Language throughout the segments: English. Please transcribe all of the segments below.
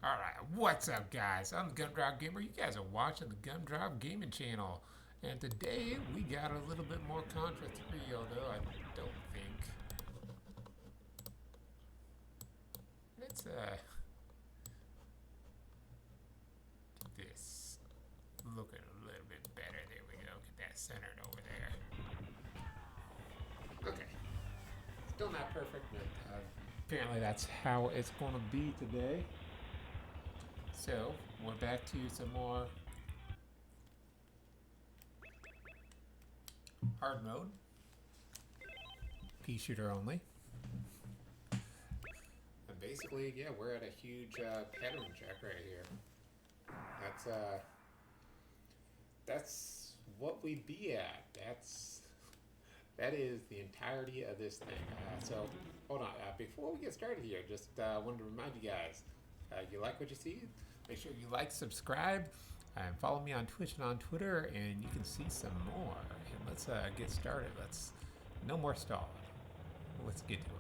Alright, what's up guys? I'm the Gumdrop Gamer. You guys are watching the Gumdrop Gaming channel. And today we got a little bit more Contra 3, although I don't think. Let's get this looking a little bit better. There we go. Get that centered over there. Okay. Still not perfect, but apparently that's how it's going to be today. So, we're back to some more hard mode. Peashooter only. And basically, yeah, we're at a huge pattern check right here. That's what we be at. That is the entirety of this thing. So, hold on. Before we get started here, just wanted to remind you guys, you like what you see? Make sure you like, subscribe, and follow me on Twitch and on Twitter, and you can see some more. And let's get started. No more stalling. Let's get to it.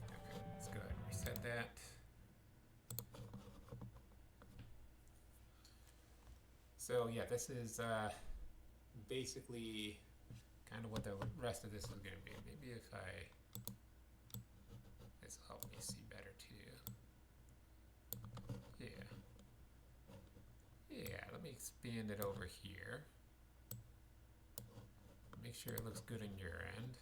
Okay, let's go ahead and reset that. So yeah, this is basically kind of what the rest of this is going to be. Maybe if this will help me see better too. Yeah, let me expand it over here. Make sure it looks good in your end.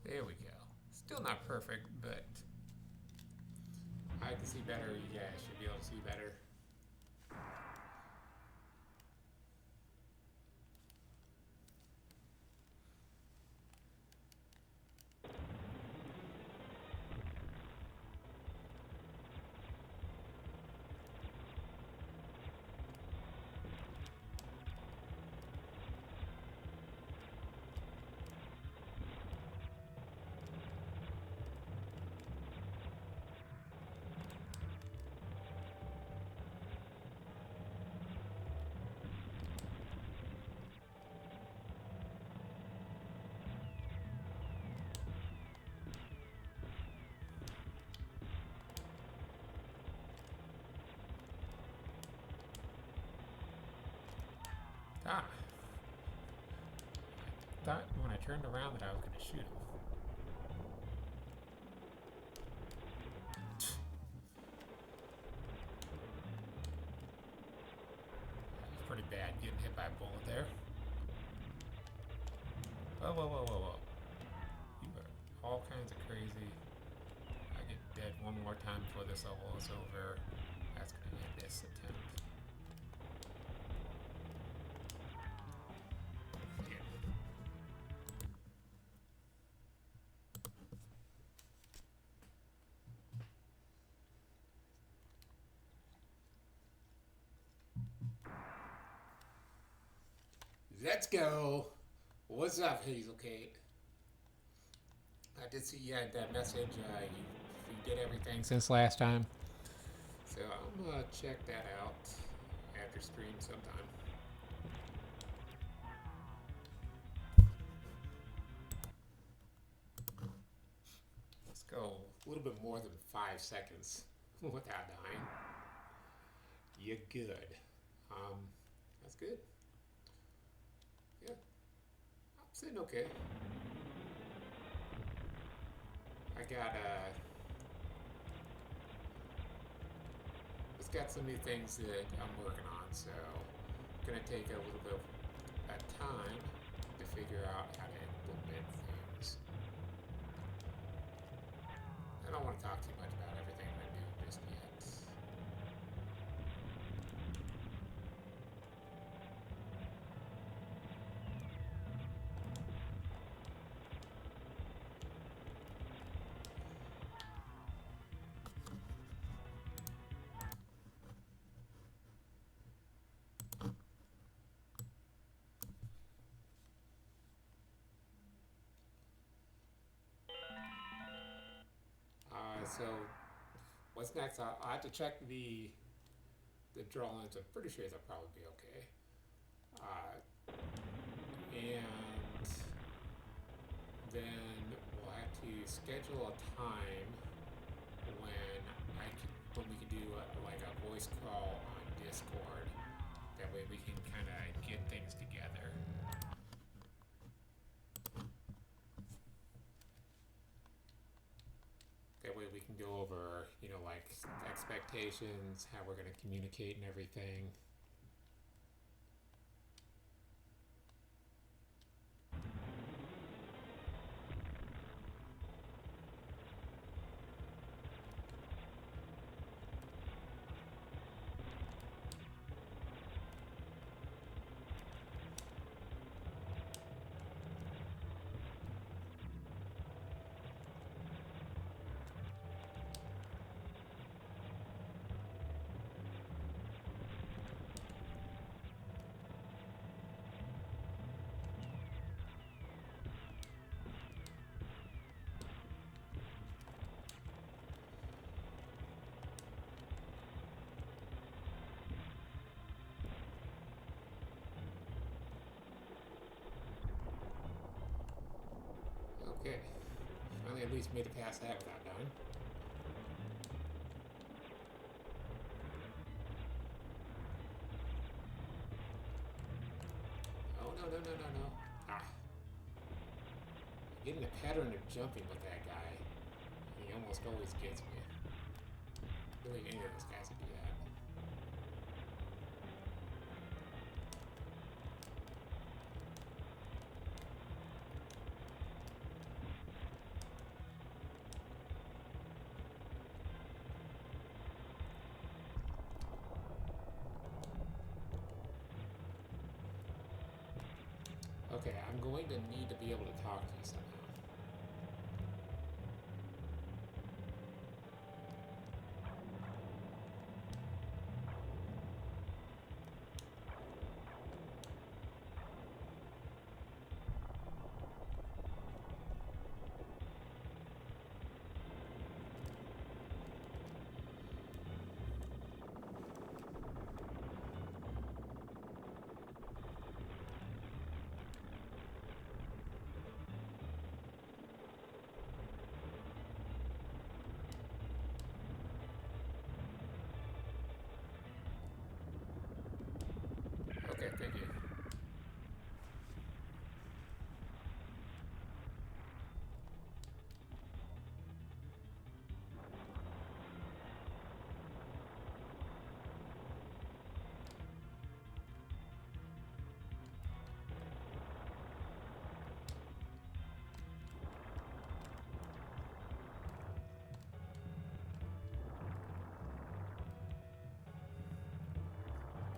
There we go. Still not perfect, but I can see better. You guys should be able to see better. Ah. I thought when I turned around that I was going to shoot him. It's pretty bad getting hit by a bullet there. Whoa. You are all kinds of crazy. I get dead one more time before this level is over. That's going to end this attempt. Let's go. What's up, Hazel Kate? I did see you had that message. You did everything since last time. So I'm gonna check that out after stream sometime. Let's go a little bit more than 5 seconds without dying. You're good. That's good. Yeah, I'm sitting okay. I got it's got some new things that I'm working on, so it's gonna take a little bit of time to figure out how to implement things. I don't want to talk too much about everything I do just yet. So what's next? I'll have to check the drawings. I'm pretty sure they'll probably be okay. And then we'll have to schedule a time when when we can do like a voice call on Discord. That way we can kind of get things together. That way we can go over, like expectations, how we're going to communicate and everything. Okay. Finally at least made it past that without dying. Oh, no. Ah. I'm getting a pattern of jumping with that guy. He almost always gets me. I believe any of those guys would do that. Okay, I'm going to need to be able to talk to you somehow. Okay, thank you.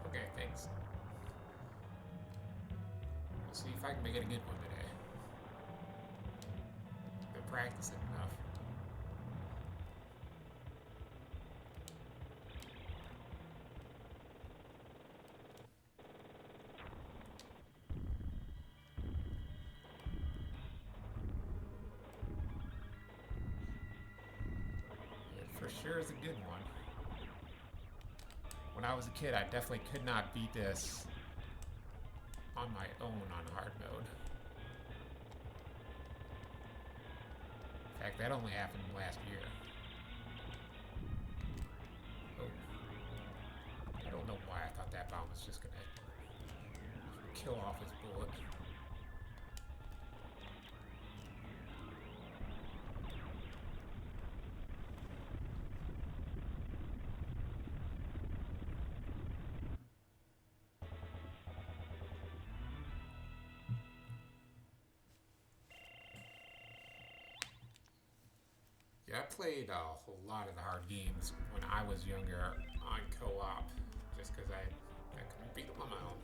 Okay, thanks. Let's see if I can make it a good one today. Been practicing enough. It for sure is a good one. When I was a kid, I definitely could not beat this on my own on hard mode. In fact, that only happened last year. Oh. I don't know why I thought that bomb was just gonna kill off his bullet. Yeah, I played a whole lot of the hard games when I was younger on co-op, just because I couldn't beat them on my own.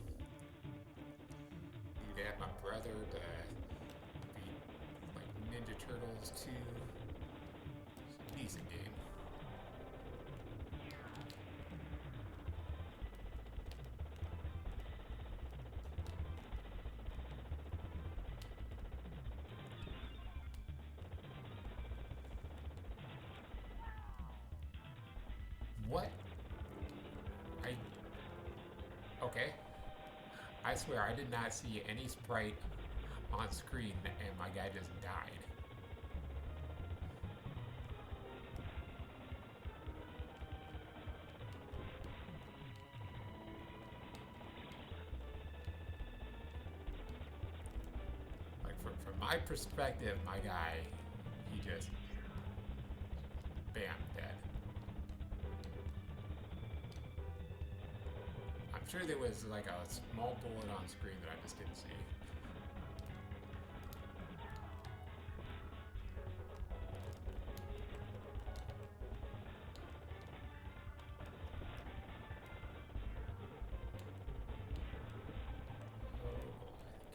Needed to have my brother to beat like Ninja Turtles 2. It's a decent game. Okay. I swear I did not see any sprite on screen and my guy just died. Like from my perspective, my guy, he just bam, dead. I'm sure there was like a small bullet on screen that I just didn't see.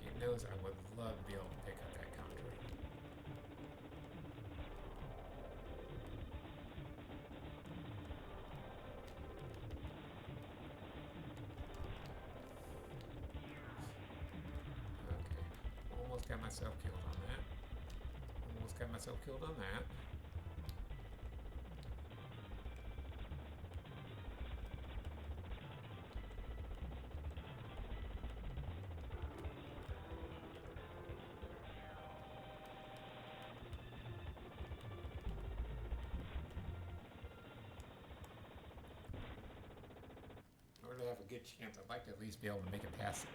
Game knows I would love to be able to pick up that Contra. Okay, almost got myself killed on that. Almost got myself killed on that. In order to have a good chance, I'd like to at least be able to make it past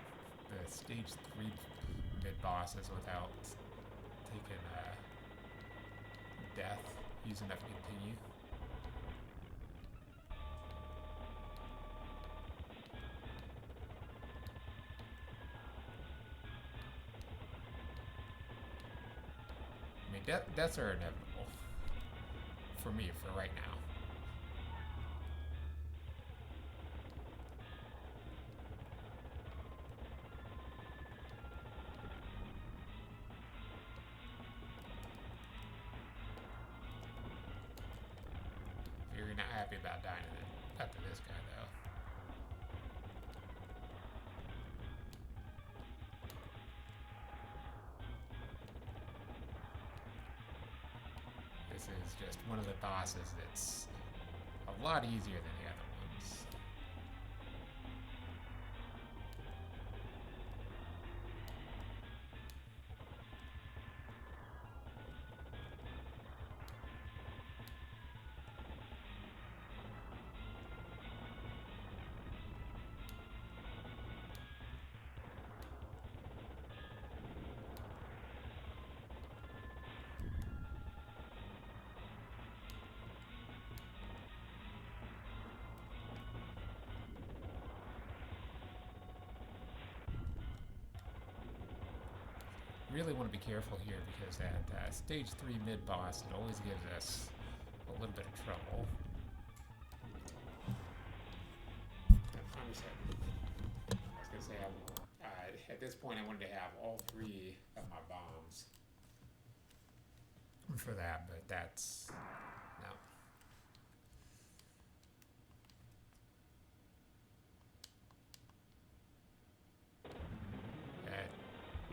the stage 3 mid-bosses without taking death, using that to continue. I mean, deaths are inevitable. For me, for right now. You're not happy about dying after this guy, though. This is just one of the bosses that's a lot easier than the other ones. Really want to be careful here because that stage 3 mid-boss, it always gives us a little bit of trouble. I was going to say, at this point I wanted to have all 3 of my bombs for that, but that's... no.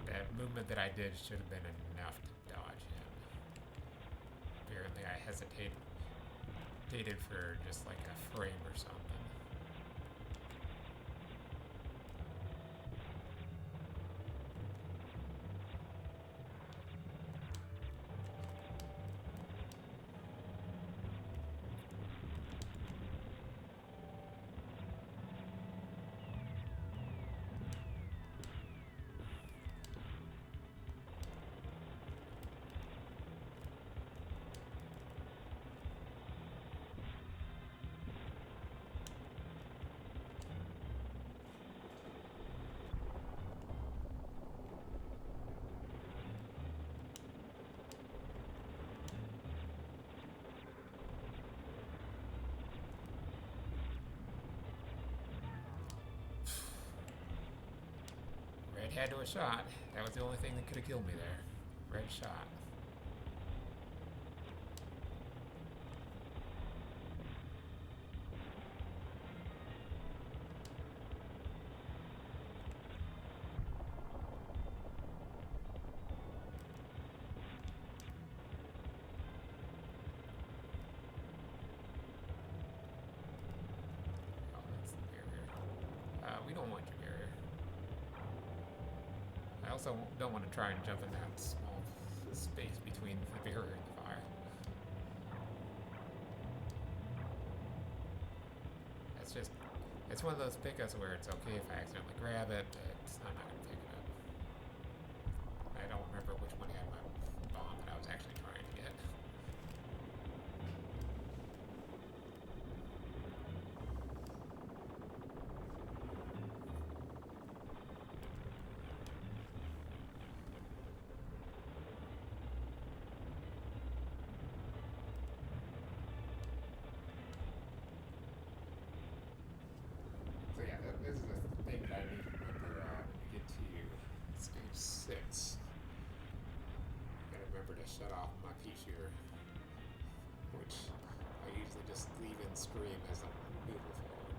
That movement that I did should have been enough to dodge him. Apparently I hesitated for just like a frame or something. Red had to a shot. That was the only thing that could have killed me there. Red shot. we don't want you here. I also don't want to try and jump in that small space between the barrier and the fire. It's one of those pickups where it's okay if I accidentally grab it, but I'm not going to pick it up. I don't remember which one had my bomb that I was actually trying to get. So yeah, this is the thing that I need to remember when we get to stage 6. Gotta remember to shut off my Peashooter, which I usually just leave in stream as I'm moving forward.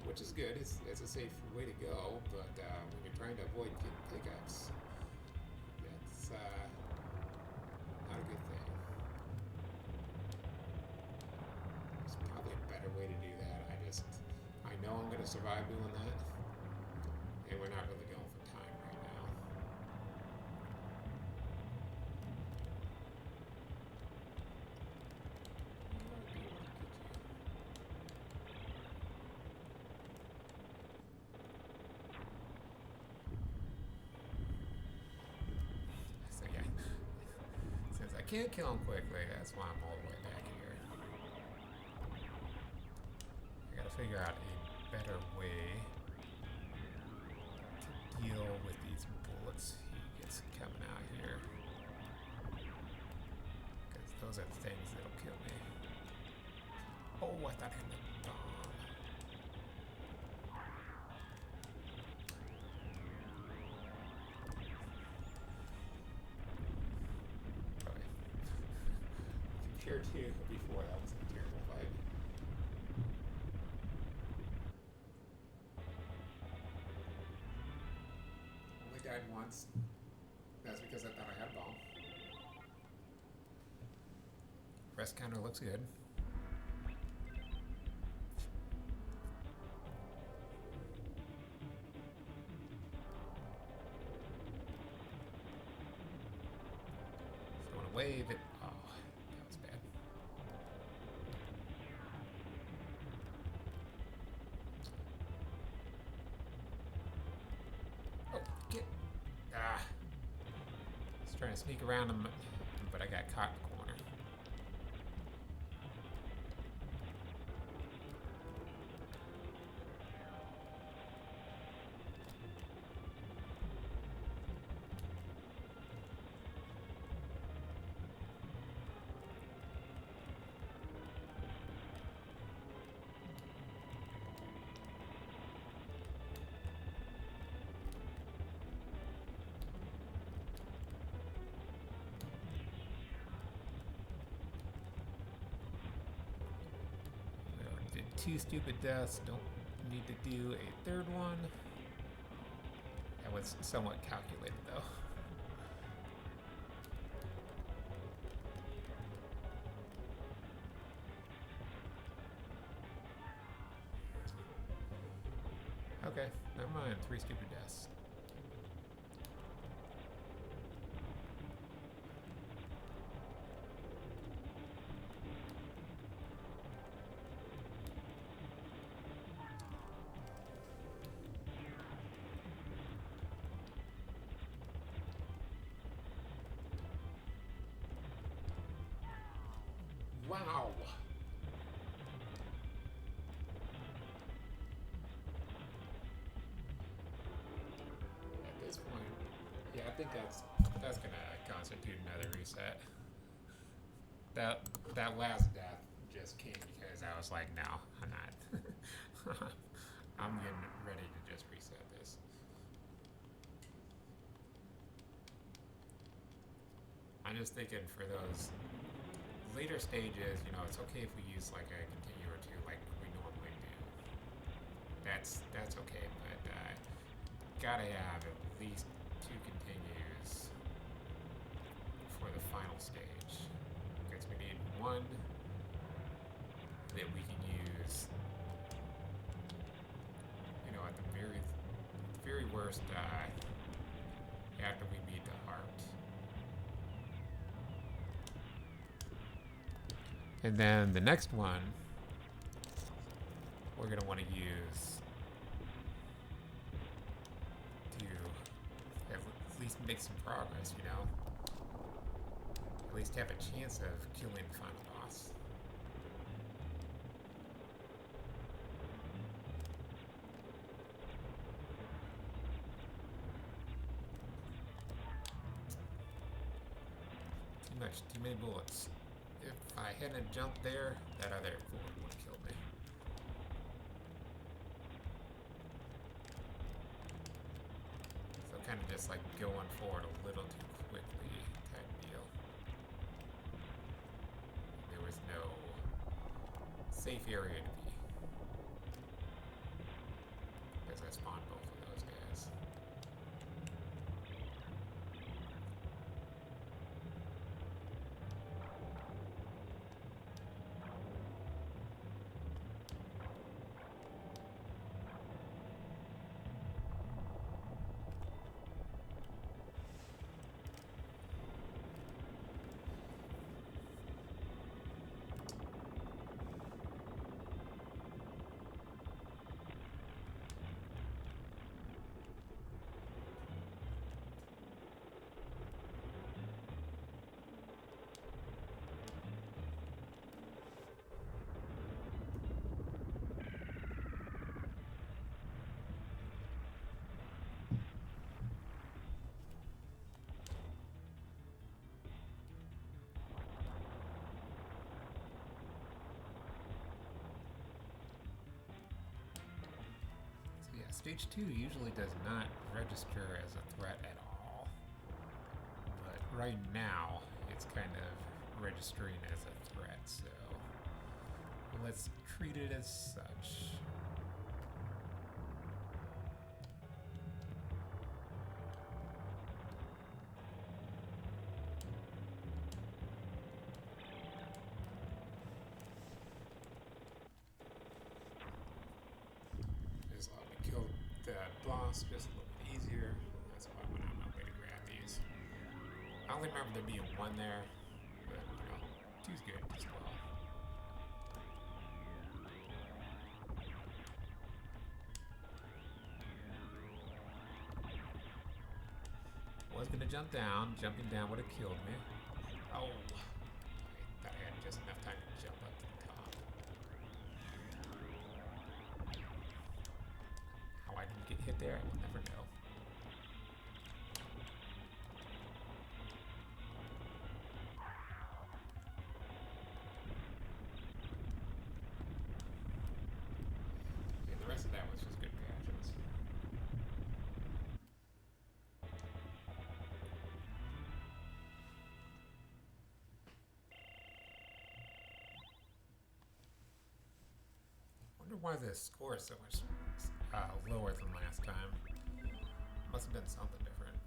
Which is good, it's a safe way to go, but when you're trying to avoid getting pickups, that's not a good thing. There's probably a better way to do that. I know I'm going to survive doing that, and we're not really going for time right now. So yeah, since I can't kill him quickly, that's why I'm all the way back here. I gotta figure out a better way to deal with these bullets he gets coming out here. Because those are the things that'll kill me. Oh, I thought I had the bomb. Okay. Compared to before, that was a terrible fight. Died once. That's because I thought I had a bomb. Rest counter looks good. So I want to wave it. Oh, that was bad. Oh, get. Ah. I was trying to sneak around him, but I got caught in the corner. Did 2 stupid deaths, don't need to do a 3rd one. That was somewhat calculated though. Okay, never mind, 3 stupid deaths. Wow. At this point, yeah, I think that's gonna constitute another reset. That last death just came because I was like, no, I'm not. I'm getting ready to just reset this. I'm just thinking for those later stages, you know, it's okay if we use like a continue or 2 like we normally do. That's okay, but gotta have at least 2 continues for the final stage. Because we need 1 that we can use, you know, at first after we beat the heart. And then the next one we're going to want to use to at least make some progress, you know? At least have a chance of killing the final boss. Too many bullets. If I hadn't jumped there, that other forward would have killed me. So kind of just like going forward a little too quickly type deal. There was no safe area to be. Because I spawned both of those guys. Stage 2 usually does not register as a threat at all, but right now it's kind of registering as a threat, so let's treat it as such. Just a little bit easier. That's why I went on my way to grab these. I only remember there being one there, but you know, two's good as well. Was gonna jump down. Jumping down would have killed me. Oh, I thought I had just enough time to jump up to the top. How I didn't get hit there, I will never know. And the rest of that was just good reactions. Wonder why the score is so much lower than last time. Must have been something different.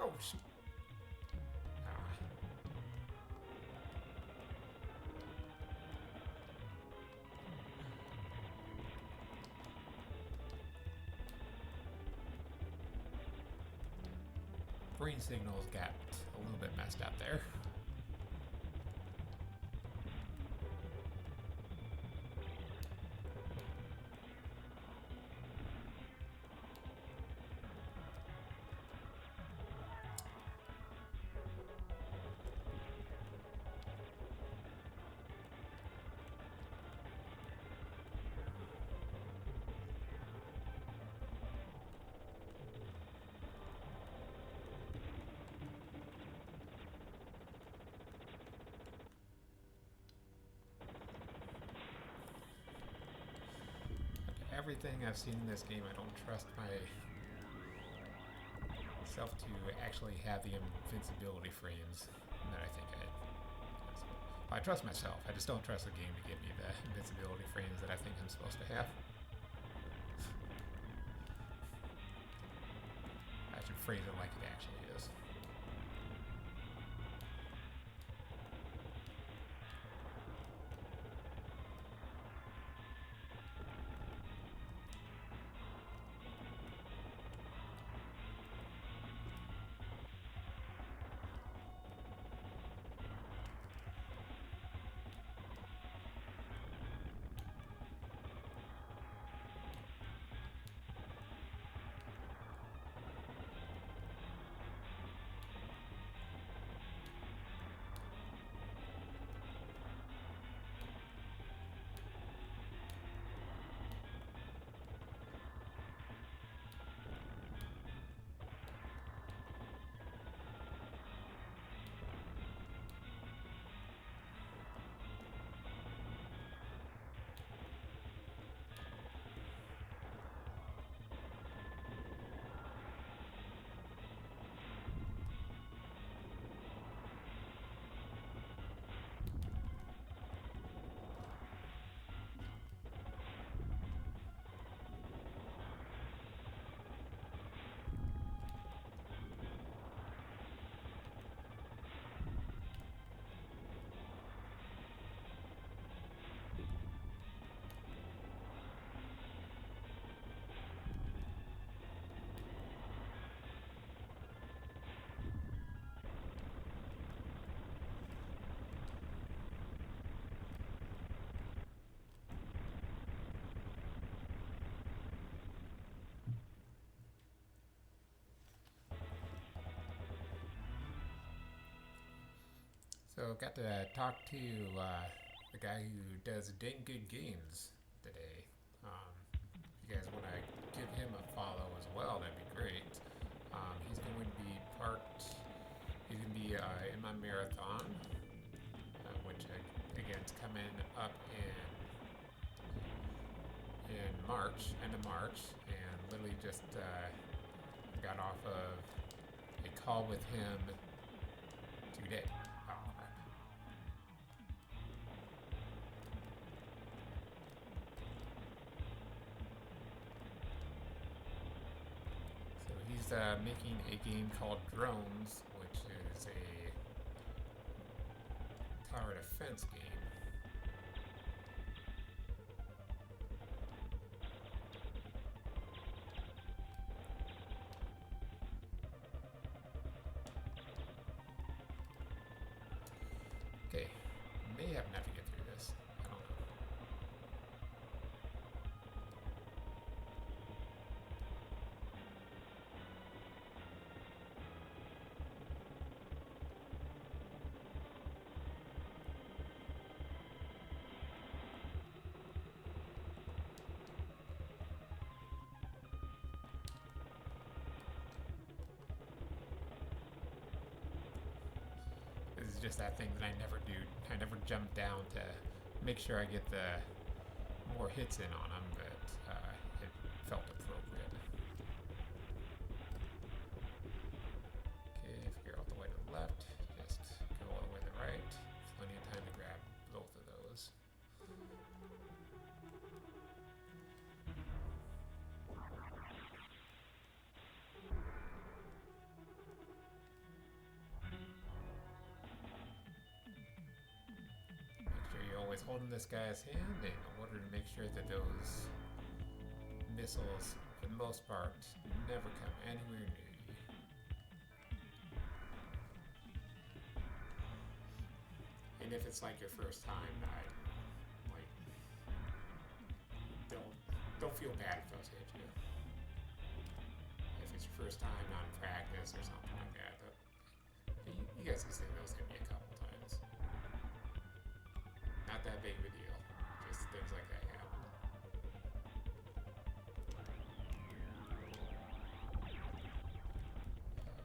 Oh, shoot. Green signals got a little bit messed up there. everything I've seen in this game, I don't trust myself to actually have the invincibility frames that I think I trust myself. I just don't trust the game to give me the invincibility frames that I think I'm supposed to have. I should phrase it like it actually is. So got to talk to the guy who does dang good games today. If you guys want to give him a follow as well, that'd be great. He's going to be in my marathon, which again is coming up in March, end of March, and literally just got off of a call with him today. He's making a game called Drones, which is a tower defense game. Okay, may have enough to get through this. I don't know. This is just that thing that I never do. I never jump down to make sure I get the more hits in on them, but it felt appropriate. Okay, if you're all the way to the left, just go all the way to the right. Plenty of time to grab both of those. Always holding this guy's hand in order to make sure that those missiles, for the most part, never come anywhere near you. And if it's like your first time, don't feel bad if those hit you. If it's your first time, not in practice or something like that, you guys have seen those hit me a couple times. Not that big of a deal. Just things like that happen.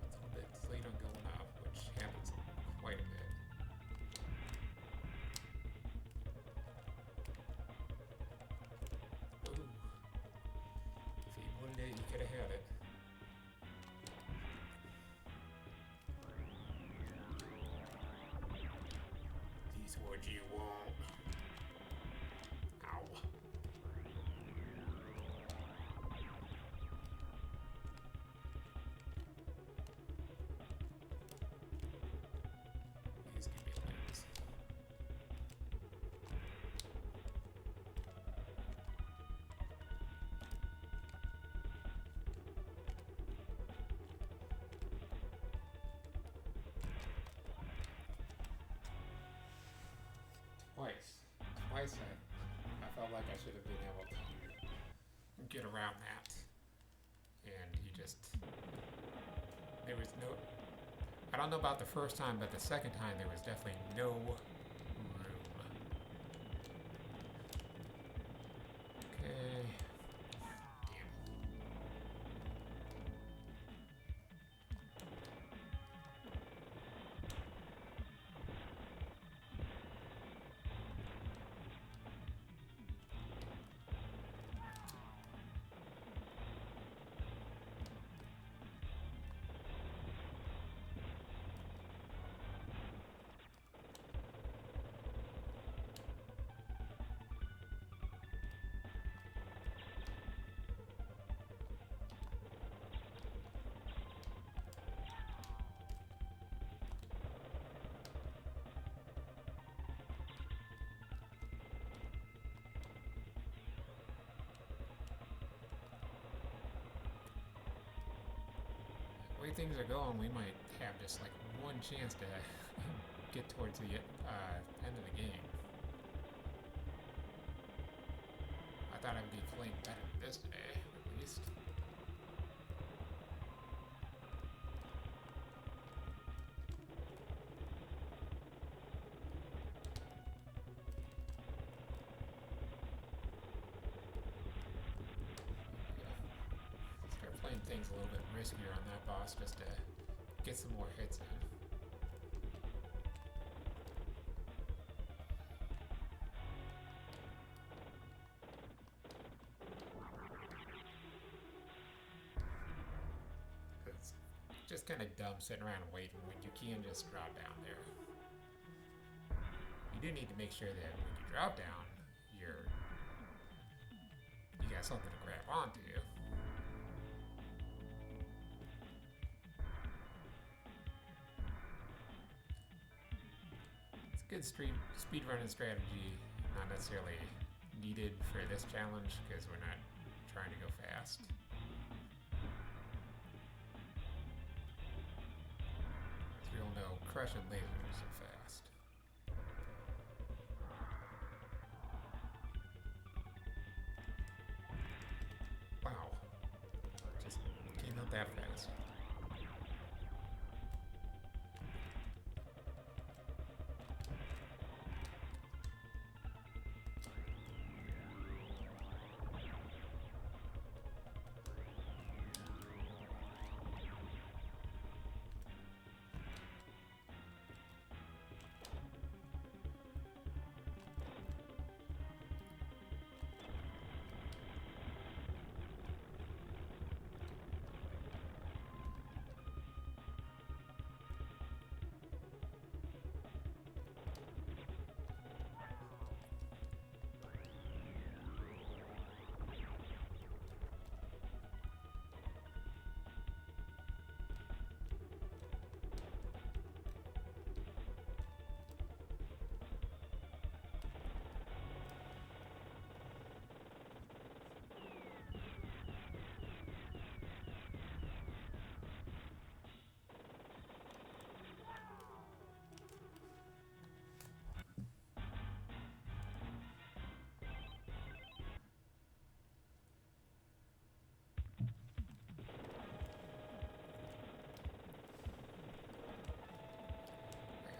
It's a little bit late on going up, which happens quite a bit. Ooh. what you want. Ow. These can be things. Twice I felt like I should have been able to get around that. And he just, there was no, I don't know about the first time, but the second time there was definitely no room. Okay. The way things are going, we might have just like one chance to get towards the end of the game. I thought I'd be playing better this day, at least. Playing things a little bit riskier on that boss just to get some more hits in. It's just kind of dumb sitting around and waiting when you can just drop down there. You do need to make sure that when you drop down, you got something to grab onto. Good speedrunning strategy, not necessarily needed for this challenge because we're not trying to go fast. As we all know, crushing lasers are fast. Wow, just came out that fast.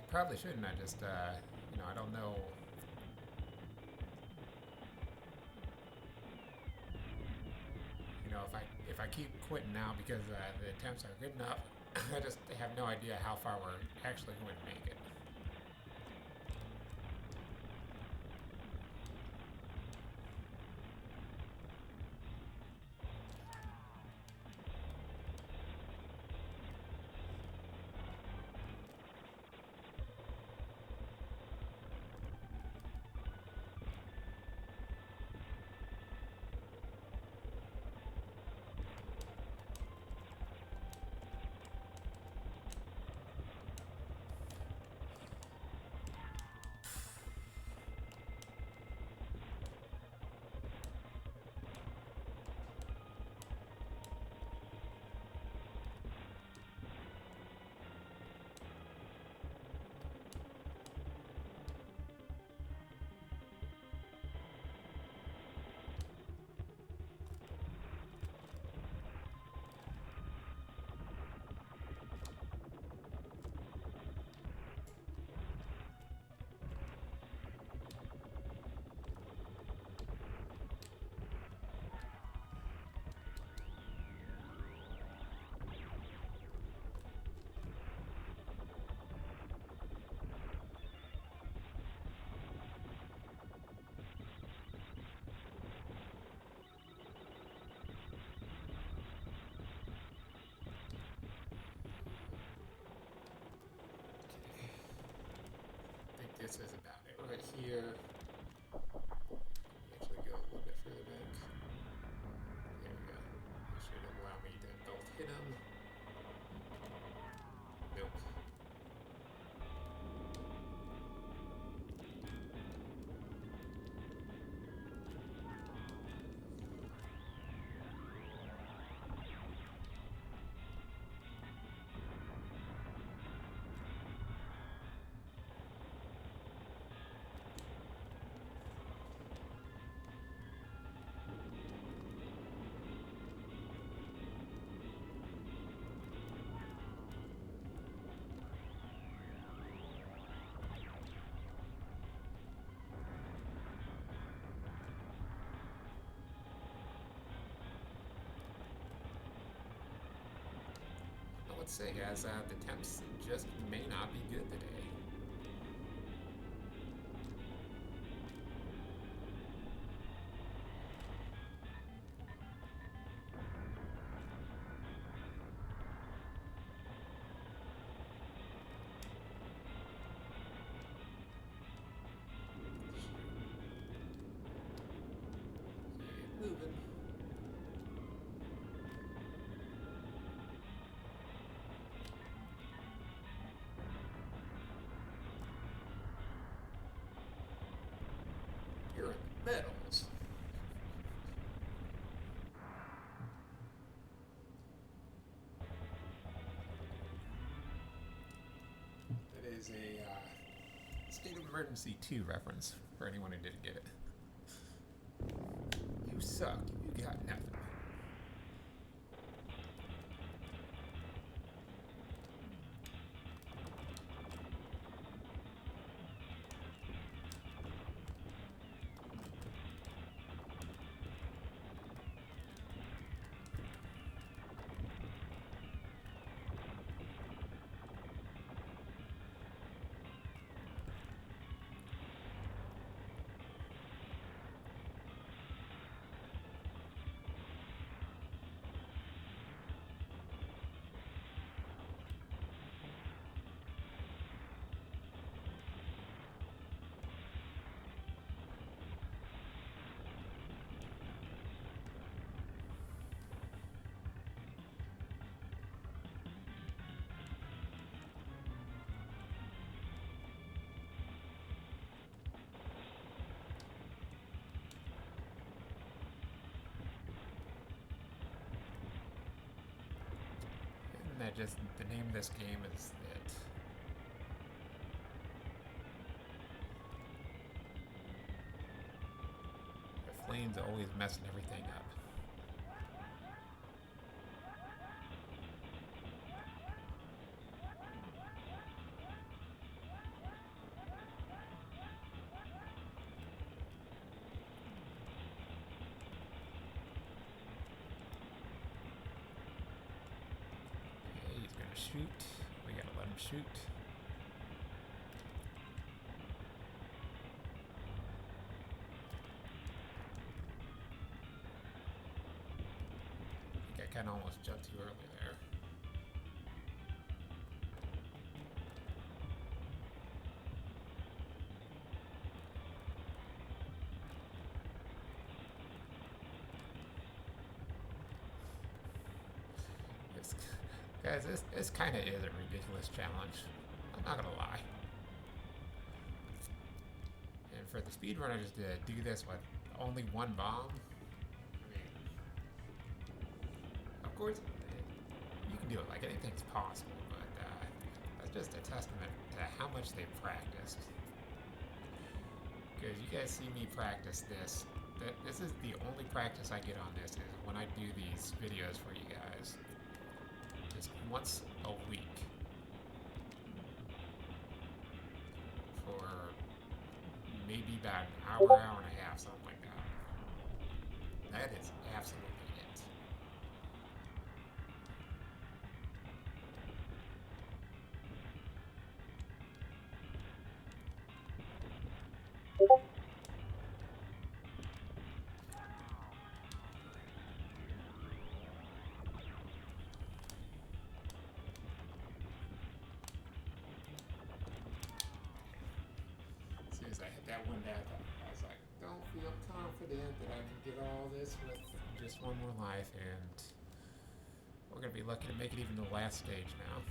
Probably shouldn't. I just, I don't know. If I keep quitting now because the attempts are good enough, I just have no idea how far we're actually going to make it. this is about it. Right here. Actually go a little bit further back. There we go. This should allow me to both hit him. Nope. Let's say, guys, the temps just may not be good today. Moving. You're in the metals. That is a State of Emergency 2 reference for anyone who didn't get it. You suck. You got nothing. That just, the name of this game is it. The flames are always messing everything up. Shoot. We gotta let him shoot. I think I kinda almost jumped too early there. Guys, this kind of is a ridiculous challenge. I'm not gonna lie. And for the speedrunners to do this with only one bomb, I mean, of course, you can do it like anything's possible, but that's just a testament to how much they've practiced. Because you guys see me practice this. This is the only practice I get on this is when I do these videos for you guys. Just once a week for maybe about an hour, hour and a half, something like that. That is absolutely it. that one day I was like, don't feel confident that I can get all this with just one more life, and we're gonna be lucky to make it even to the last stage now.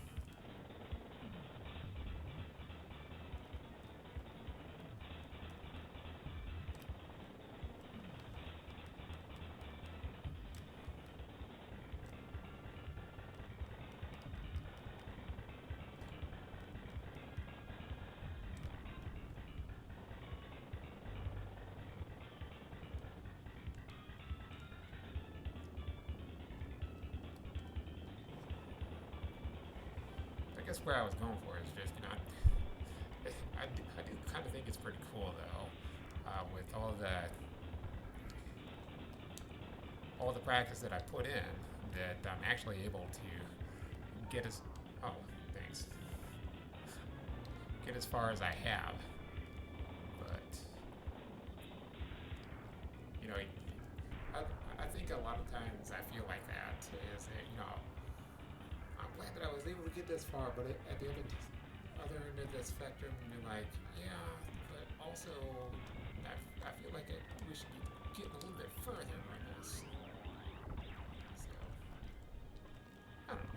I guess where I was going for is just, you know, I do kind of think it's pretty cool though, with all the practice that I put in, that I'm actually able to get as get as far as I have. But you know, I think a lot of times I feel like that is that, you know, I'm glad that I was able to get this far, but at the other end of the spectrum, you're like, yeah, but also I feel like we should be getting a little bit further on this. So, I don't know.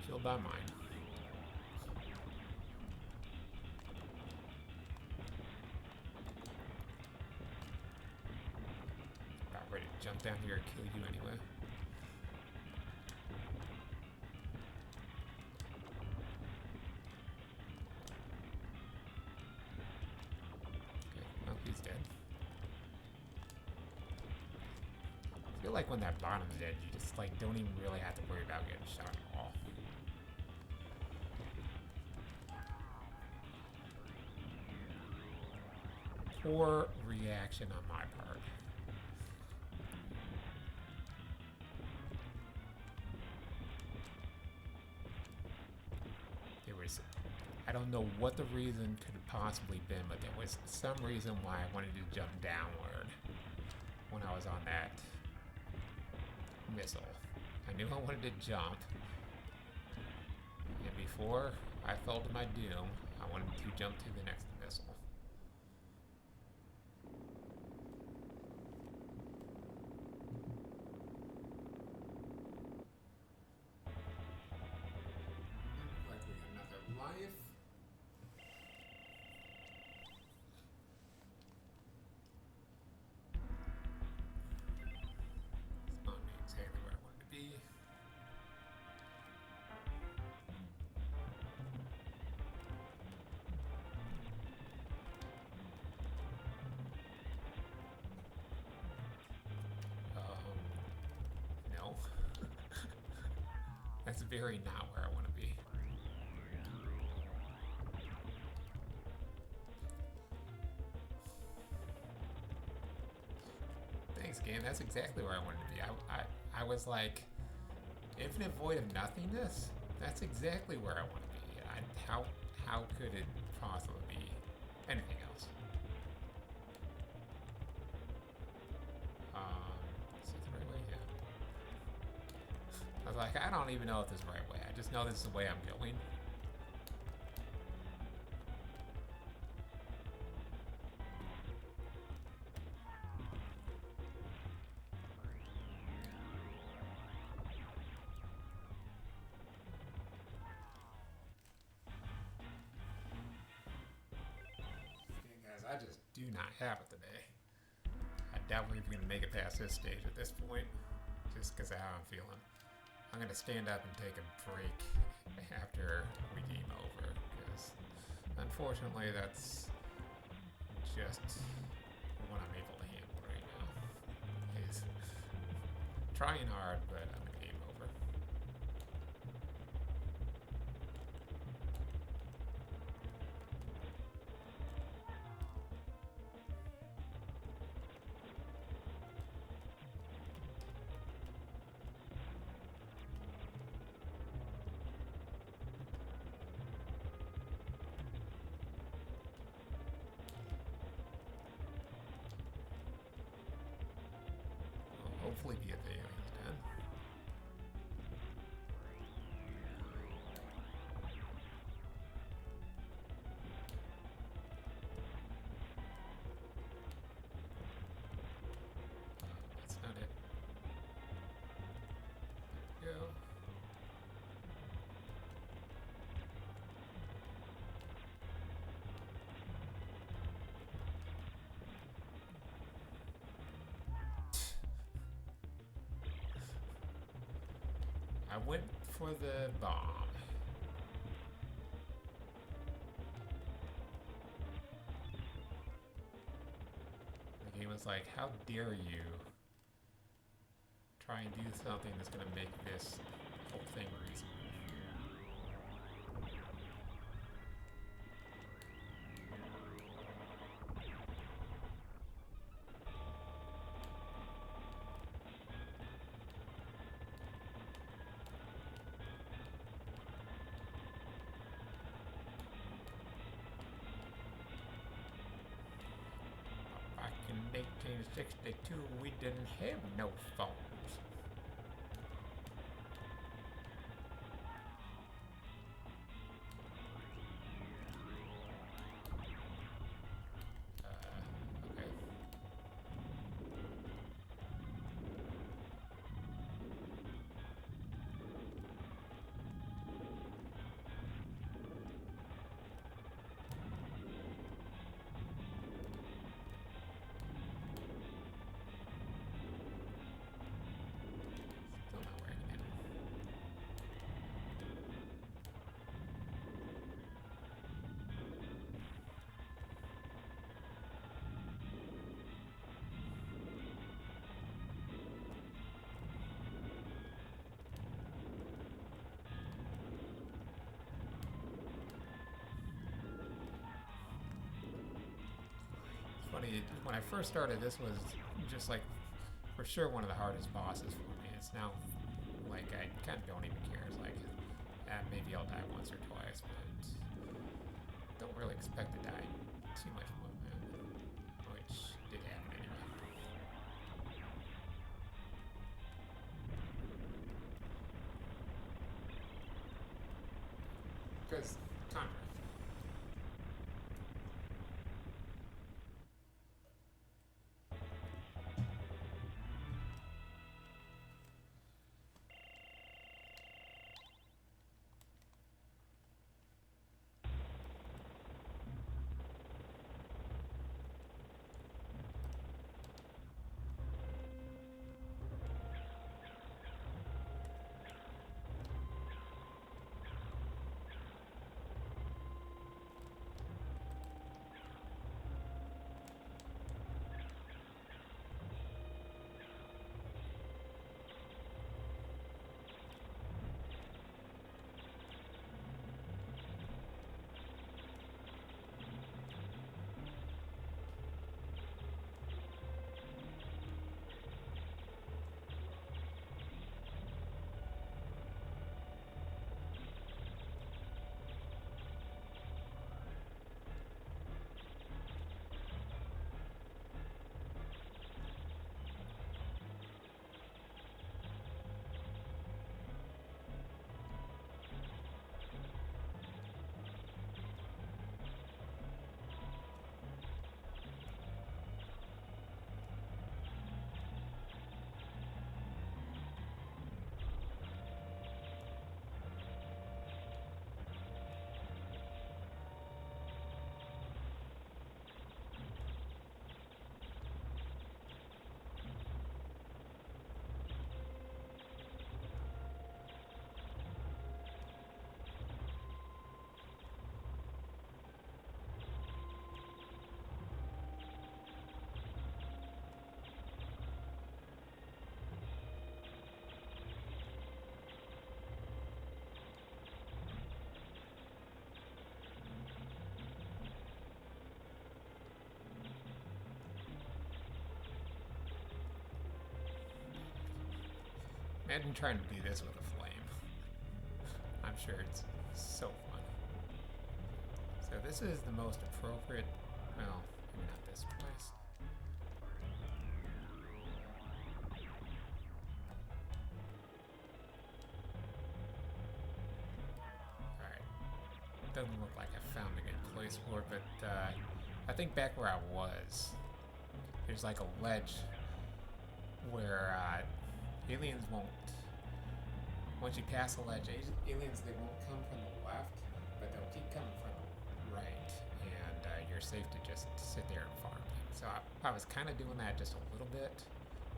Killed by mine. Ready to jump down here and kill you anyway. Okay, well, he's dead. I feel like when that bottom's dead, you just like don't even really have to worry about getting shot at all. Poor reaction on my part. I don't know what the reason could have possibly been, but there was some reason why I wanted to jump downward when I was on that missile. I knew I wanted to jump, and before I fell to my doom, I wanted to jump to the next missile. Like we got another life. That's very not where I want to be. Thanks, game. That's exactly where I wanted to be. I was like, infinite void of nothingness? That's exactly where I want to be. How could it possibly be anything else? Is this the right way? Yeah. I was like, I don't even know if this is the right way. I just know this is the way I'm going. I just do not have it today. I doubt we're even going to make it past this stage at this point, just because of how I'm feeling. I'm going to stand up and take a break after we game over, because unfortunately that's just what I'm able to handle right now. Is trying hard, but I'm going to game over. Hopefully the alien's done. went for the bomb. The game was like, how dare you try and do something that's going to make this whole thing reasonable. Back in 1862, we didn't have no phones. Okay. Still not working it. It's funny, when I first started, this was just like, for sure, one of the hardest bosses for me. It's now, like, I kind of don't even care. It's like, maybe I'll die once or twice, but don't really expect to die too much more than that, which did happen anyway. Because Contra. Imagine trying to do this with a flame. I'm sure it's so fun. So this is the most appropriate, well, maybe not this place. Alright. Doesn't look like I found a good place for it, but I think back where I was, there's like a ledge where aliens won't, once you pass the ledge, aliens, they won't come from the left, but they'll keep coming from the right, and you're safe to just sit there and farm. So I was kind of doing that just a little bit,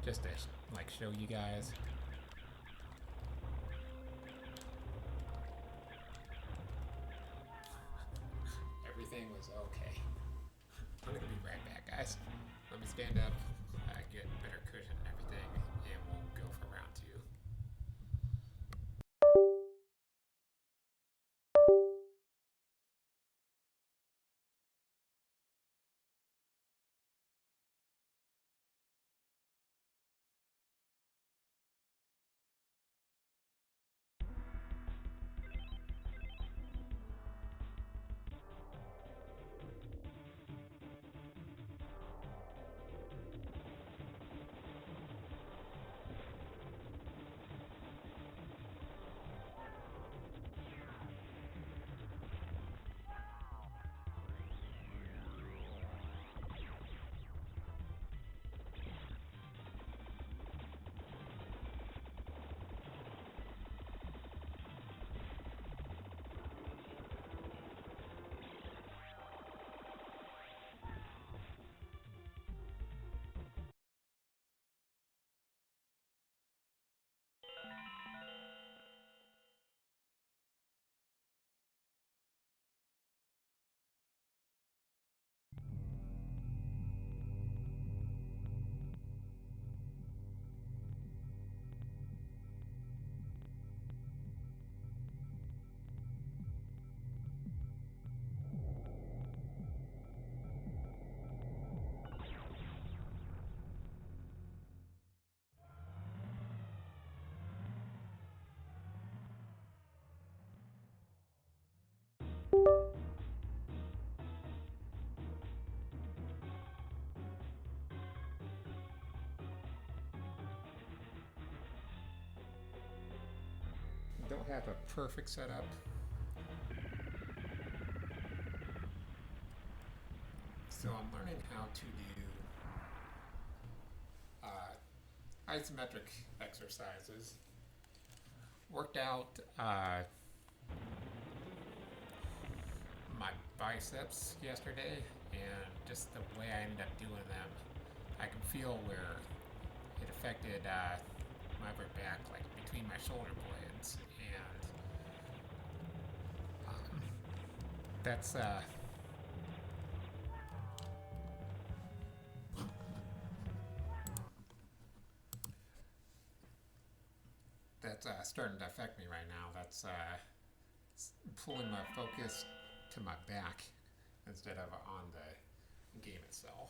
just to like show you guys. stand up, get better cushion and everything, and we'll go for round two. Don't have a perfect setup. So I'm learning how to do isometric exercises. Worked out my biceps yesterday, and just the way I ended up doing them, I can feel where it affected my upper back, like between my shoulder blades, and that's starting to affect me right now. That's pulling my focus to my back instead of on the game itself.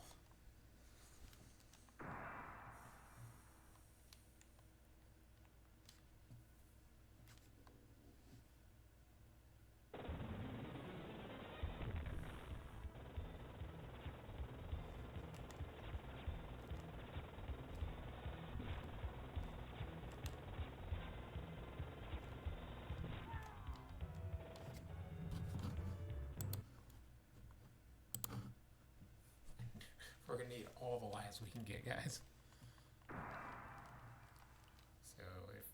We're gonna need all the lives we can get, guys. So if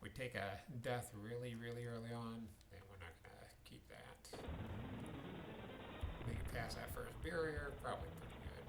we take a death really, really early on, then we're not gonna keep that. We can pass that first barrier, probably pretty good.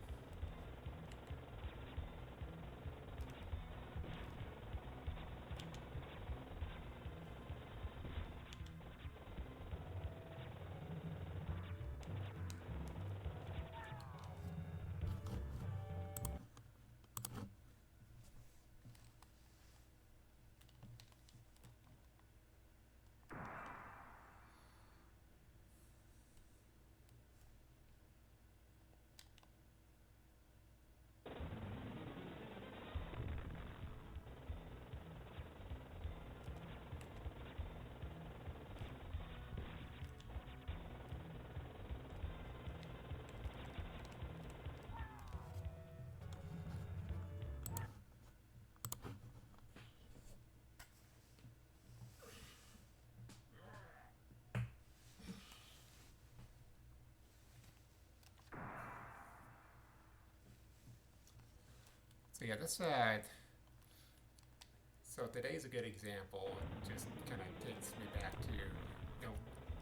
So yeah, this so today's a good example. It just kind of takes me back to,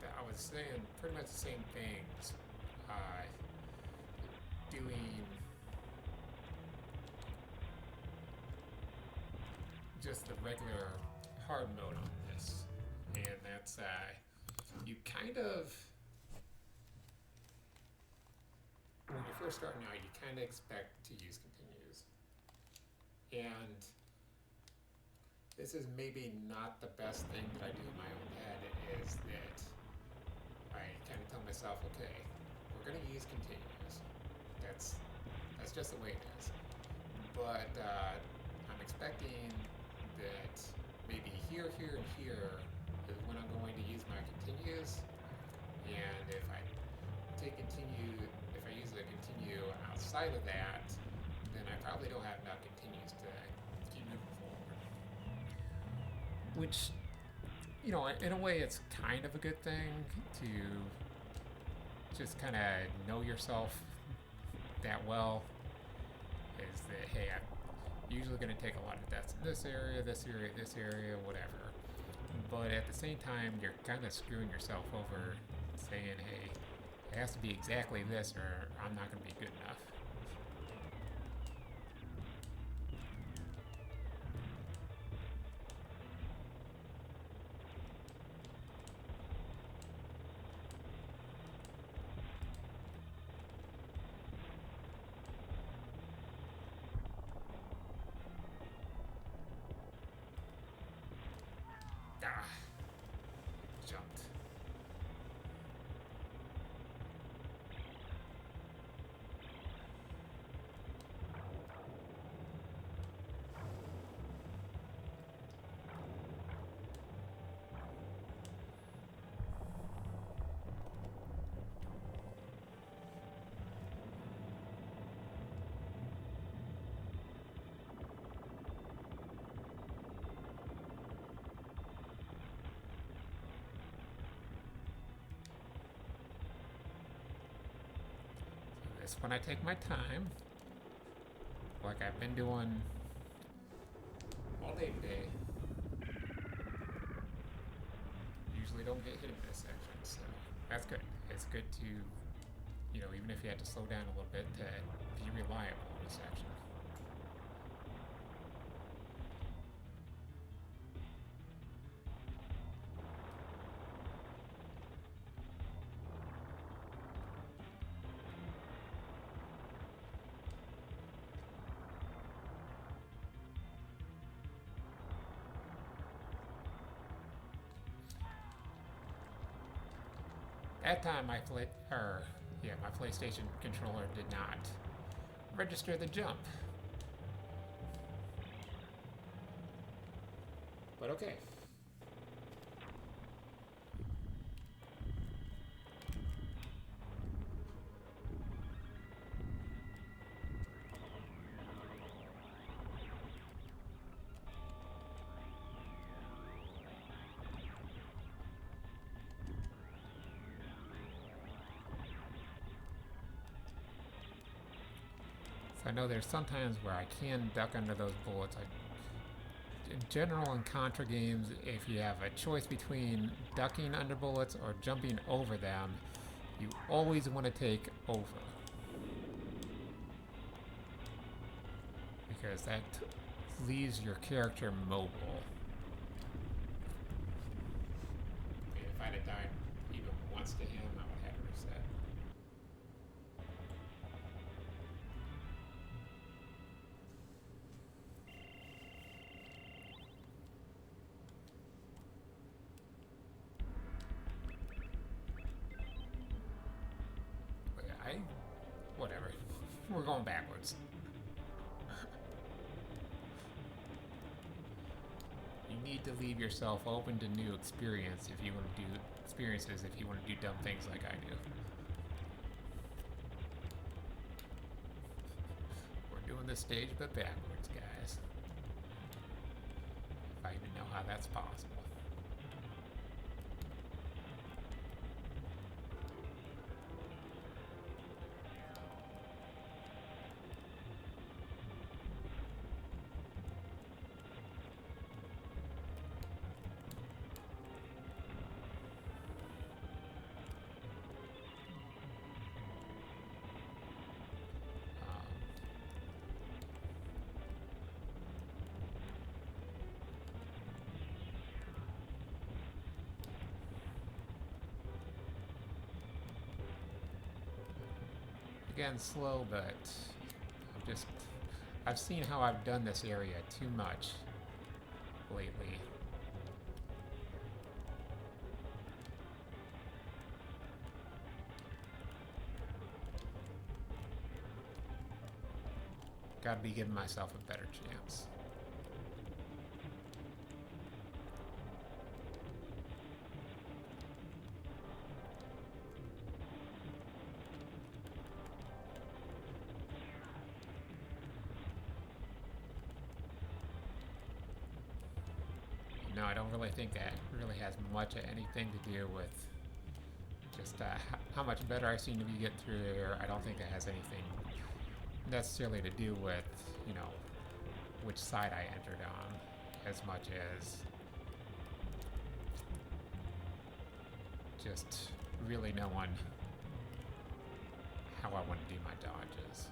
I was saying pretty much the same things, doing just the regular hard mode on this, and that's you kind of, when you first starting out, you kind of expect to use continues. And this is maybe not the best thing that I do in my own head, is that I kind of tell myself, okay, we're going to use continues. That's just the way it is. But I'm expecting that maybe here, and here is when I'm going to use my continues. And if I use a continue outside of that, then I probably don't have enough continues to keep moving forward. Which, you know, in a way, it's kind of a good thing to just kind of know yourself that well. Is that, hey, I'm usually going to take a lot of deaths in this area, whatever. But at the same time, you're kind of screwing yourself over, saying, hey, it has to be exactly this or I'm not going to be good enough. Jumped. When I take my time, like I've been doing all day today, usually don't get hit in this section, so that's good. It's good to, you know, even if you had to slow down a little bit, to be reliable in this section. That time my PlayStation controller did not register the jump. But okay. I know there's sometimes where I can duck under those bullets. In general, in Contra games, if you have a choice between ducking under bullets or jumping over them, you always want to take over. Because that leaves your character mobile. If I'd have died even once to him, I would have to reset. Whatever. We're going backwards. You need to leave yourself open to new experiences if you want to do dumb things like I do. We're doing this stage but backwards, guys. If I even know how that's possible. again slow, but I've seen how I've done this area too much lately. Gotta be giving myself a better chance. No, I don't really think that really has much of anything to do with just how much better I seem to be getting through there. I don't think it has anything necessarily to do with, you know, which side I entered on, as much as just really knowing how I want to do my dodges.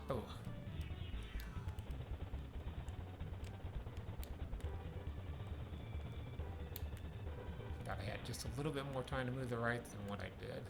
Oh. Thought I had just a little bit more time to move the right than what I did.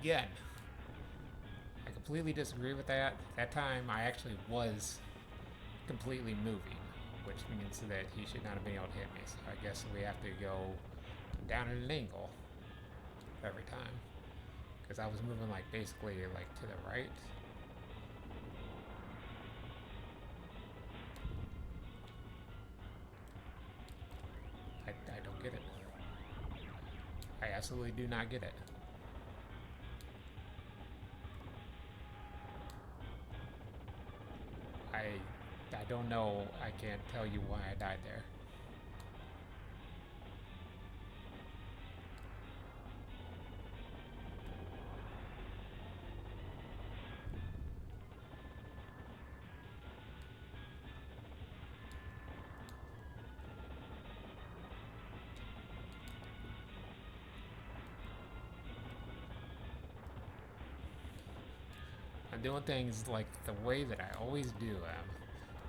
Again, I completely disagree with that. That time I actually was completely moving, which means that he should not have been able to hit me. So I guess we have to go down at an angle every time. Because I was moving like basically like to the right. I don't get it. I absolutely do not get it. I don't know. I can't tell you why I died there. I'm doing things like the way that I always do them.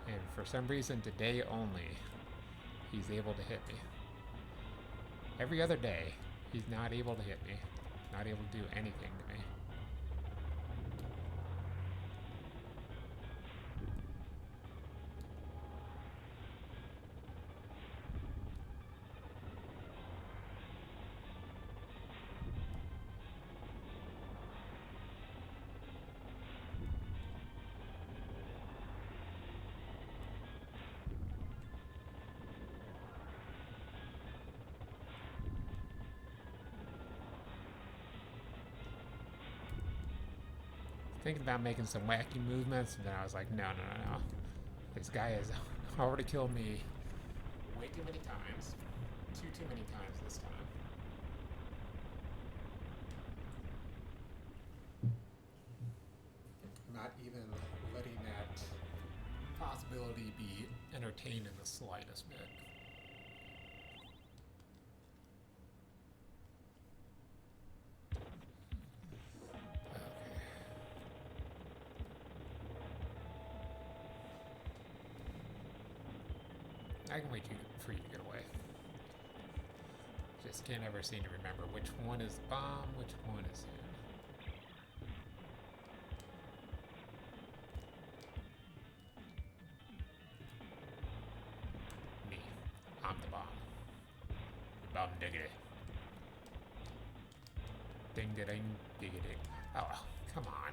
And for some reason today only, he's able to hit me. Every other day, he's not able to hit me. Not able to do anything to me. Thinking about making some wacky movements, and then I was like, no. This guy has already killed me way too many times. Too many times this time. Not even letting that possibility be entertained in the slightest bit. I can wait for you to get away. Just can't ever seem to remember which one is bomb, which one is in. Me. I'm the bomb. Bomb diggity. Ding da ding diggity. Oh, come on.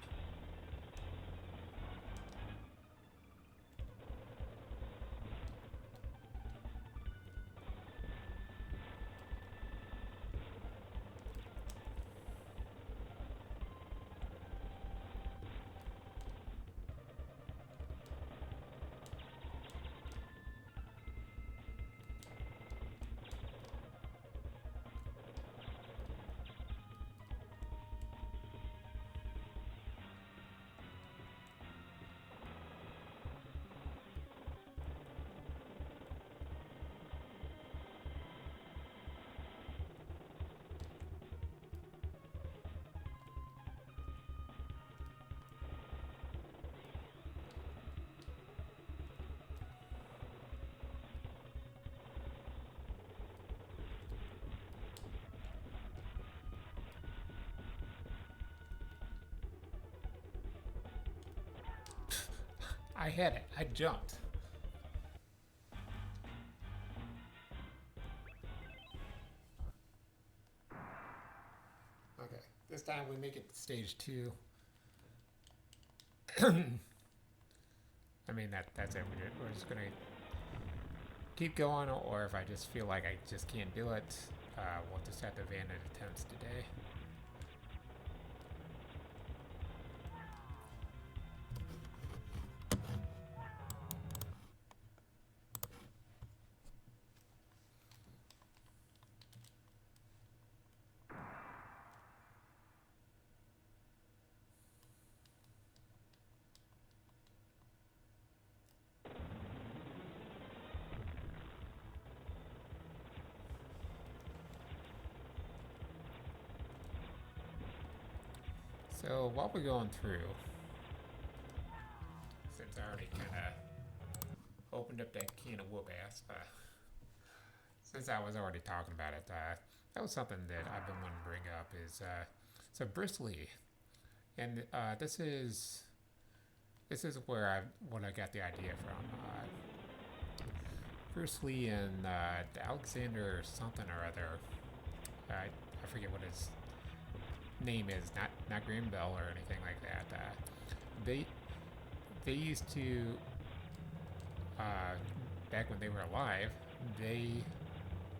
I had it. I jumped. Okay. This time we make it to stage 2. I mean, that's it. We're just going to keep going, or if I just feel like I just can't do it, we'll just have to abandon attempts today. So while we're going through, since I already kind of opened up that can of whoop ass, since I was already talking about it, that was something that I've been wanting to bring up is, so Bristly, and this is where what I got the idea from. Bruce Lee and Alexander something or other, I forget what his name is, not Graham Bell or anything like that. They used to, back when they were alive, they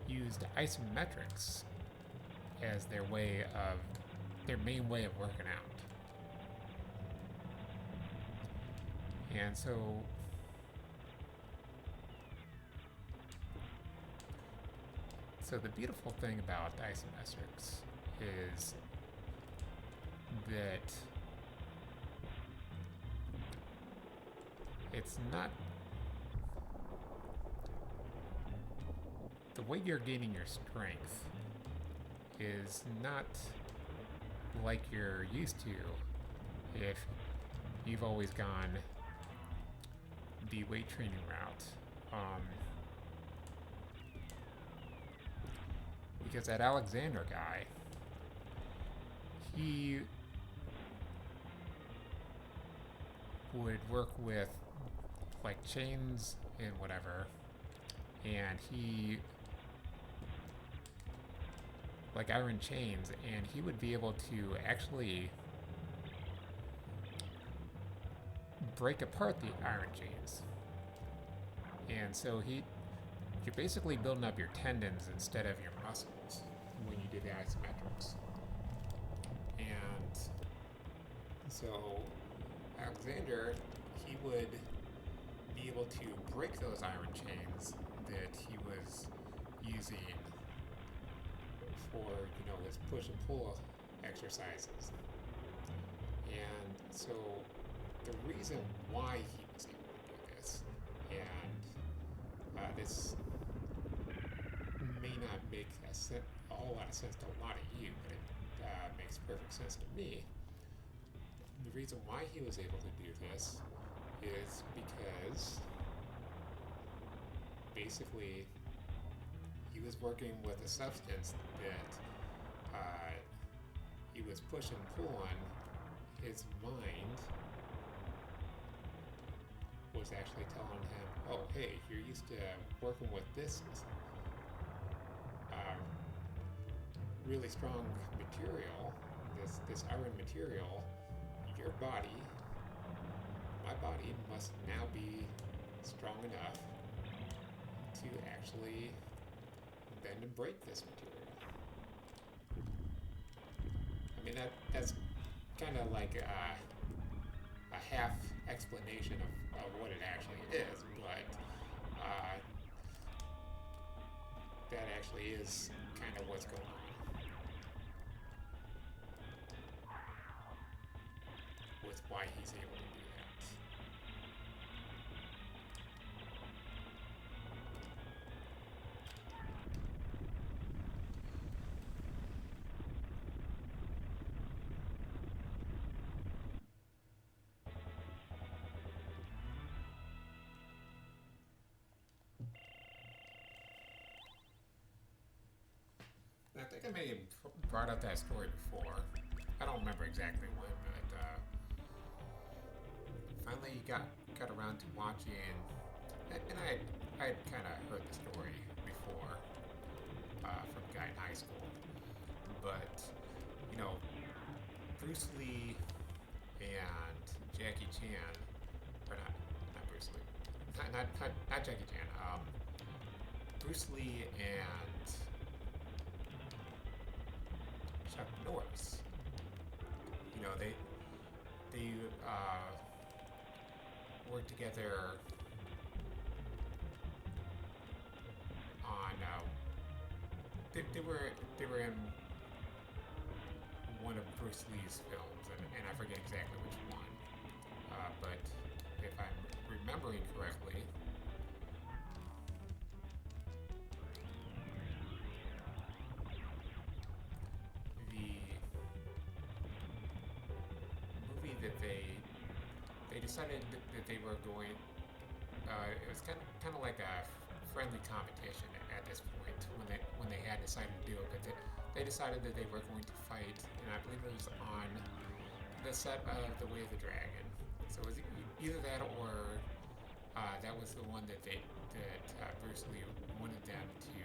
used isometrics as their main way of working out. And so the beautiful thing about isometrics is that it's not the way you're gaining your strength is not like you're used to if you've always gone the weight training route. Because that Alexander guy, he would work with like chains and whatever, and he like iron chains, and he would be able to actually break apart the iron chains. And so you're basically building up your tendons instead of your muscles when you do the isometrics. And so Alexander, he would be able to break those iron chains that he was using for, his push and pull exercises. And so the reason why he was able to do this, and this may not make a whole lot of sense to a lot of you, but it makes perfect sense to me. The reason why he was able to do this is because basically he was working with a substance that he was push and pull on, his mind was actually telling him, oh, hey, you're used to working with this really strong material, this iron material. Your body, my body, must now be strong enough to actually bend and break this material. I mean, that's kind of like a half explanation of what it actually is, but that actually is kind of what's going on. With why he's able to do that. I think I may have brought up that story before. I don't remember exactly when, but finally got around to watching, and I had kind of heard the story before from a guy in high school, but you know, Bruce Lee and Jackie Chan, or not Bruce Lee, not Jackie Chan, Bruce Lee and Chuck Norris. You know, they worked together on they were in one of Bruce Lee's films, and I forget exactly which one, but if I'm remembering correctly, the movie that they decided that they were going. It was kind of like a friendly competition at this point when they had decided to do it. But they decided that they were going to fight, and I believe it was on the set of The Way of the Dragon. So it was either that or that was the one that Bruce Lee wanted them to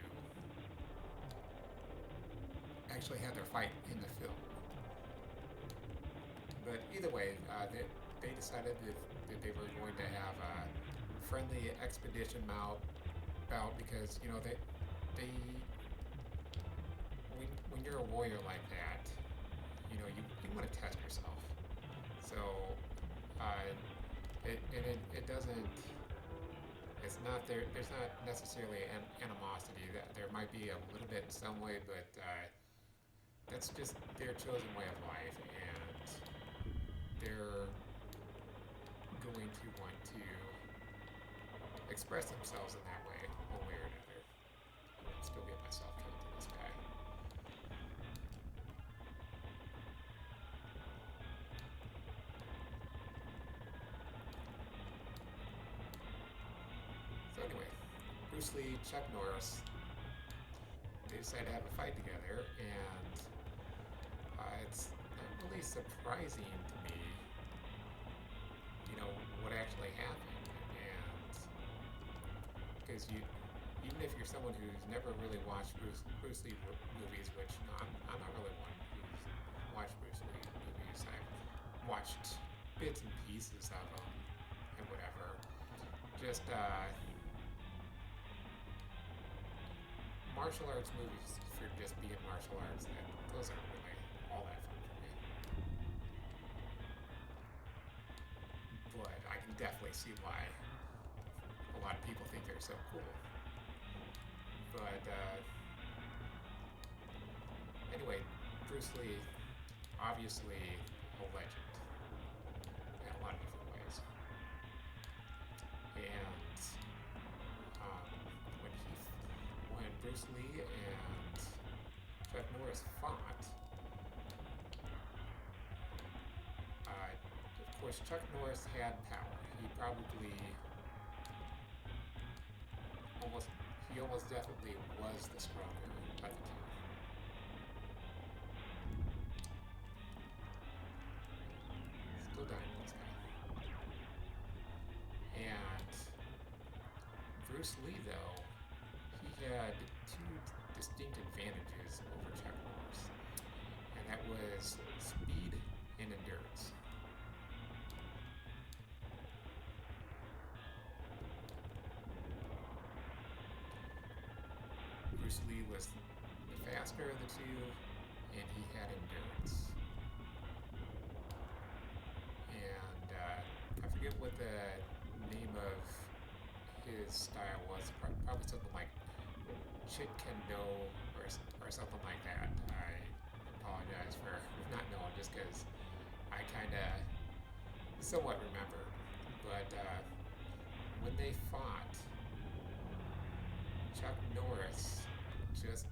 actually have their fight in the film. But either way, they decided that they were going to have a friendly expedition bout because, you know, they when you're a warrior like that, you know, you want to test yourself. So it doesn't, it's not there's not necessarily an animosity. That there might be a little bit in some way, but that's just their chosen way of life, and they're going to want to express themselves in that way, one way or another. I'm still getting myself killed to this guy. So anyway, Bruce Lee, Chuck Norris, they decided to have a fight together, and it's not really surprising to me, you know, what actually happened. And because even if you're someone who's never really watched Bruce Lee movies, which I'm not really one who's watched Bruce Lee movies. I've watched bits and pieces of them and whatever. Just martial arts movies for just being martial arts, those aren't really all that fun for me. But I can definitely see why a lot of people think they're so cool. But anyway, Bruce Lee, obviously a legend in a lot of different ways. And when Bruce Lee and Chuck Norris fought, of course Chuck Norris had power. He he almost definitely was the stronger of the two. Still dying this guy. And Bruce Lee, though, he had two distinct advantages over Chuck Norris, and that was speed and endurance. Bruce Lee was the faster of the two, and he had endurance. And I forget what the name of his style was. Probably something like Chit Kendo or something like that. I apologize for not knowing, just because I kind of somewhat remembered. But when they fought, Chuck Norris just,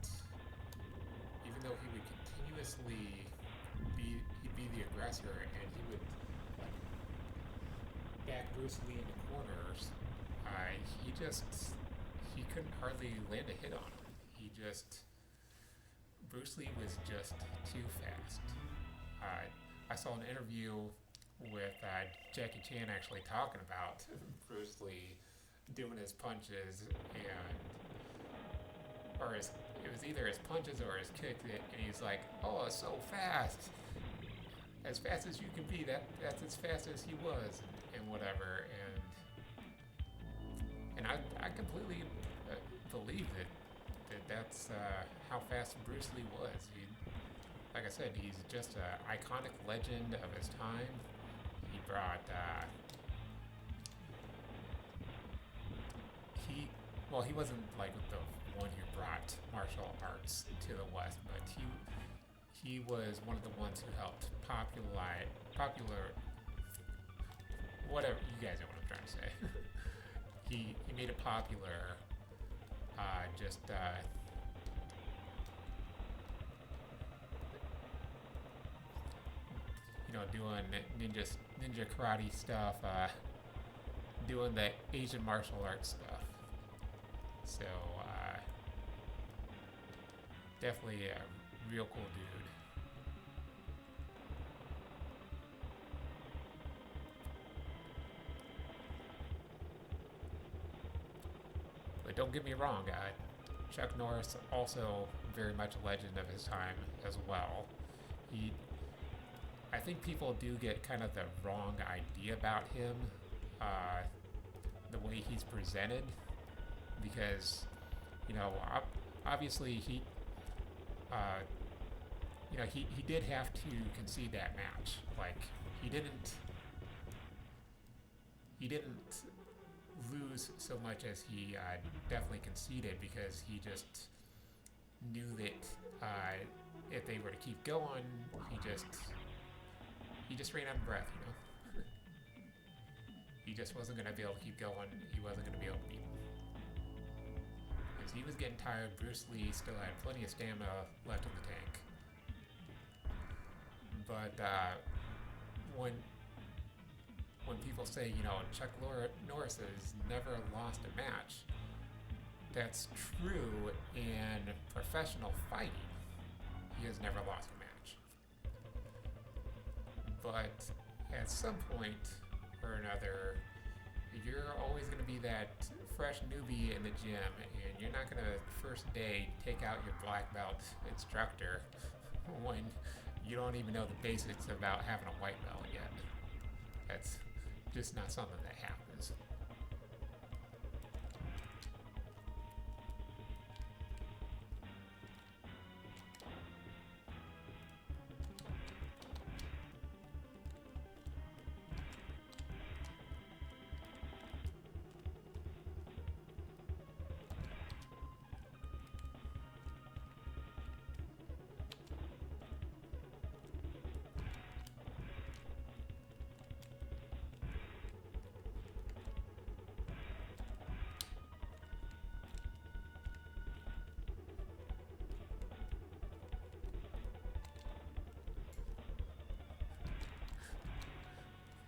even though he would continuously he'd be the aggressor, and he would back Bruce Lee into corners, he couldn't hardly land a hit on him. Bruce Lee was just too fast. I saw an interview with Jackie Chan actually talking about Bruce Lee doing his punches, it was either his punches or his kicks, and he's like, "Oh, it's so fast, as fast as you can be. That's as fast as he was, and whatever." And I completely believe that's how fast Bruce Lee was. Like I said, he's just an iconic legend of his time. He brought he wasn't like the one who brought martial arts to the West, but he was one of the ones who helped popular whatever, you guys know what I'm trying to say. he made it popular, doing ninja karate stuff, doing the Asian martial arts stuff. So, definitely a real cool dude. But don't get me wrong, Chuck Norris also very much a legend of his time as well. I think people do get kind of the wrong idea about him, the way he's presented, because, obviously he did have to concede that match. Like, he didn't lose so much as he definitely conceded, because he just knew that if they were to keep going, he just ran out of breath, He just wasn't going to be able to keep going. He wasn't going to be able to beat him. Because he was getting tired. Bruce Lee still had plenty of stamina left in the tank. But when people say, Chuck Norris has never lost a match, that's true in professional fighting. He has never lost a match. But at some point or another, you're always going to be that fresh newbie in the gym, and you're not going to first day take out your black belt instructor when you don't even know the basics about having a white belt yet. That's just not something that happens.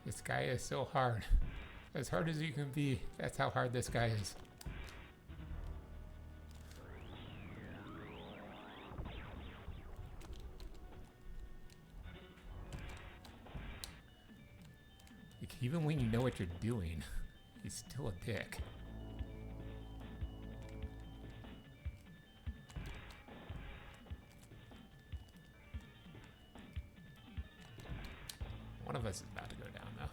This guy is so hard. As hard as you can be, that's how hard this guy is. Even when you know what you're doing, he's still a dick. One of us is about to go down, though.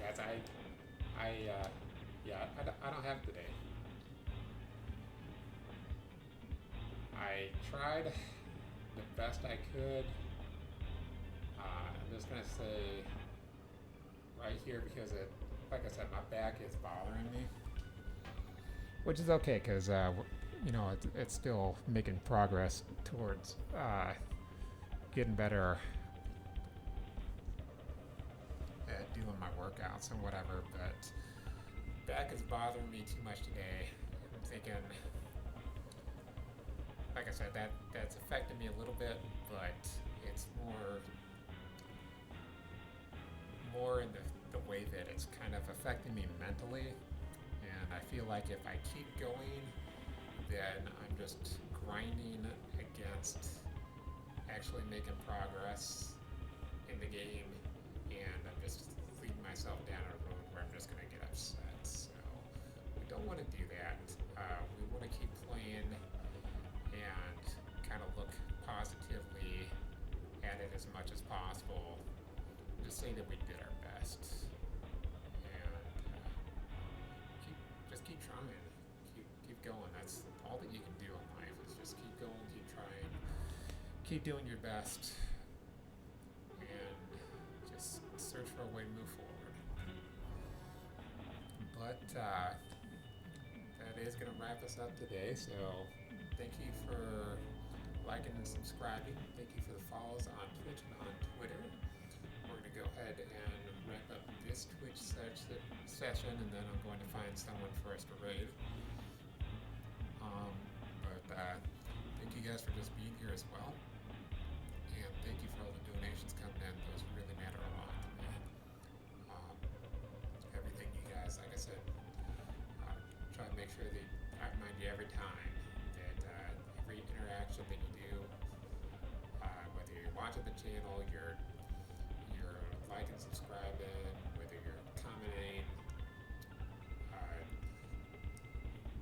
Guys, I don't have today. I tried the best I could. I'm just gonna say right here because like I said, my back is bothering me, which is okay because you know it's still making progress towards getting better at doing my workouts and whatever, but back is bothering me too much today. I'm thinking, like I said, that's affected me a little bit, but it's more in the way that it's kind of affecting me mentally, and I feel like if I keep going, then I'm just grinding against actually making progress in the game, and I'm just leading myself down a road where I'm just going to get upset. So we don't want to do that. We want to keep playing and kind of look positively at it as much as possible. Just say that we did our best, and keep trying, keep going. That's all that you can do in life is just keep going, keep trying, keep doing your best, and just search for a way to move forward. But that is going to wrap us up today. So thank you for liking and subscribing. Thank you for the follows on Twitch and on Twitter. We're going to go ahead and wrap up this Twitch session, and then I'm going to find someone for us to raid. Thank you guys for just being here as well. And thank you for all the donations coming in. Those really matter a lot to me. Everything you guys, like I said, try to make sure that I remind you every time that every interaction that you do, whether you're watching the channel, you're liking, subscribing, whether you're commenting,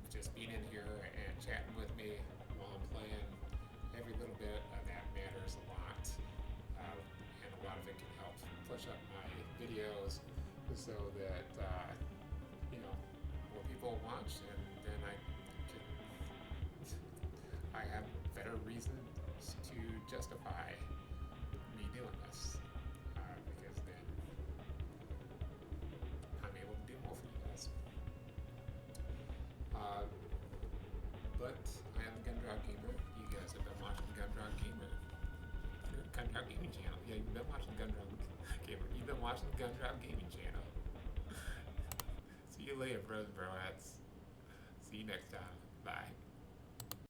just being in here and chatting with me while I'm playing, every little bit of that matters a lot, and a lot of it can help push up my videos so that more people watch, and then I have better reasons to justify me doing this, because then I'm able to do more for you guys. But I am the Gundrop Gamer. You guys have been watching the Gundrop Gamer. Gundrop Gaming Channel. Yeah, you've been watching the Gundrop Gamer. You've been watching the Gundrop Gaming Channel. See you later, bros and broettes. See you next time. Bye.